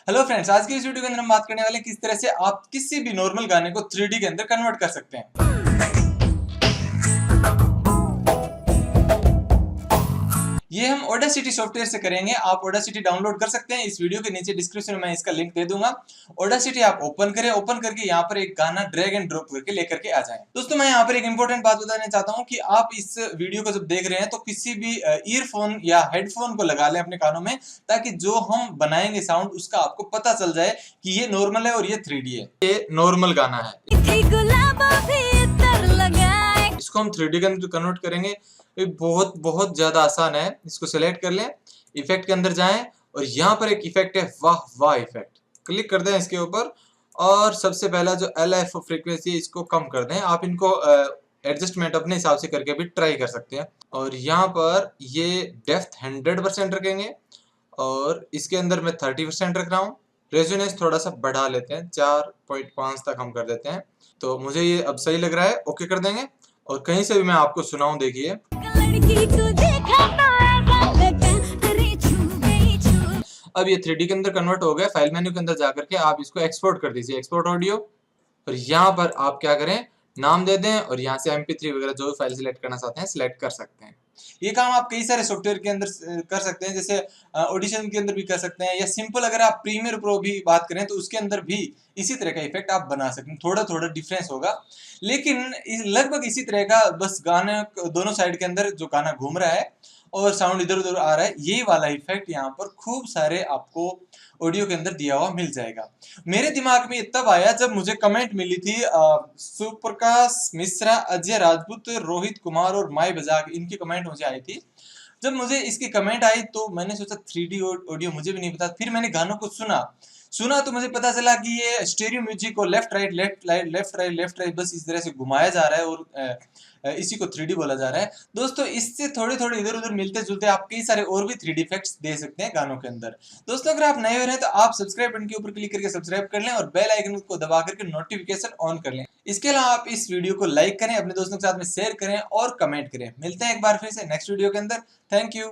Hello friends, आज की इस वीडियो के अंदर हम बात करने वाले हैं किस तरह से आप किसी भी नॉर्मल गाने को 3D के अंदर कन्वर्ट कर सकते हैं। ये हम Audacity सॉफ्टवेयर से करेंगे। आप Audacity डाउनलोड कर सकते हैं। इस वीडियो के नीचे डिस्क्रिप्शन में मैं इसका लिंक दे दूंगा। Audacity आप ओपन करें, ओपन करके यहाँ पर एक गाना ड्रैग एंड ड्रॉप करके लेकर के आ जाएं। दोस्तों, मैं यहाँ पर एक इंपॉर्टेंट बात बताना चाहता हूँ कि आप इस वीडियो को जब देख रहे हैं तो किसी भी ईयरफोन या हेडफोन को लगा लें अपने कानों में, ताकि जो हम बनाएंगे साउंड उसका आपको पता चल जाए कि ये नॉर्मल है और ये 3D है। ये नॉर्मल गाना है, इसको हम 3D के अंदर कन्वर्ट करेंगे। ये बहुत बहुत ज्यादा आसान है। इसको सेलेक्ट कर लें, इफेक्ट के अंदर जाएं और यहाँ पर एक इफेक्ट है वाह वाह इफेक्ट, क्लिक कर दें इसके ऊपर। और सबसे पहला जो LFO फ्रीक्वेंसी है इसको कम कर दें। आप इनको एडजस्टमेंट अपने हिसाब से करके भी ट्राई कर सकते हैं। और यहाँ पर ये डेप्थ 100% रखेंगे और इसके अंदर मैं 30% रख रहा हूँ। रेजोनेंस थोड़ा सा बढ़ा लेते हैं, 4.5 तक हम कर देते हैं। तो मुझे ये अब सही लग रहा है, ओके कर देंगे। और कहीं से भी मैं आपको सुनाऊं, देखिए अब ये 3D के अंदर कन्वर्ट हो गया। फाइल मेन्यू के अंदर जाकर के आप इसको एक्सपोर्ट कर दीजिए, एक्सपोर्ट ऑडियो। और यहाँ पर आप क्या करें, नाम दे दें और यहाँ से MP3 वगैरह जो भी फाइल सिलेक्ट करना चाहते हैं सिलेक्ट कर सकते हैं। ये काम आप कई सारे सॉफ्टवेयर के अंदर कर सकते हैं, जैसे ऑडिशन के अंदर भी कर सकते हैं, या सिंपल अगर आप प्रीमियर प्रो भी बात करें तो उसके अंदर भी इसी तरह का इफेक्ट आप बना सकते हैं। थोड़ा थोड़ा डिफरेंस होगा, लेकिन लगभग इसी तरह का। बस गाने दोनों साइड के अंदर जो गाना घूम रहा है और साउंड इधर उधर आ रहा है, यही वाला इफेक्ट यहाँ पर खूब सारे आपको ऑडियो के अंदर दिया हुआ मिल जाएगा। मेरे दिमाग में तब आया जब मुझे कमेंट मिली थी सुप्रकाश मिश्रा, अजय राजपूत, रोहित कुमार और माई बजाग, इनकी कमेंट मुझे आई थी। जब मुझे इसकी कमेंट आई तो मैंने सोचा 3D ऑडियो मुझे भी नहीं पता। फिर मैंने गानों को सुना तो मुझे पता चला कि ये स्टेरियो म्यूजिक को left right left right left right left right बस इस तरह से घुमाया जा रहा है और इसी को 3D बोला जा रहा है। दोस्तों, इससे थोड़े थोड़े इधर उधर मिलते जुलते आप कई सारे और भी 3D इफेक्ट्स दे सकते हैं गानों के अंदर। दोस्तों, अगर आप नए हो रहे हैं तो आप सब्सक्राइब बटन के ऊपर क्लिक करके सब्सक्राइब कर लें और बेल आइकन को दबा करके नोटिफिकेशन ऑन कर लें। इसके अलावा आप इस वीडियो को लाइक करें, अपने दोस्तों के साथ में शेयर करें और कमेंट करें। मिलते हैं एक बार फिर से नेक्स्ट वीडियो के अंदर। Thank you.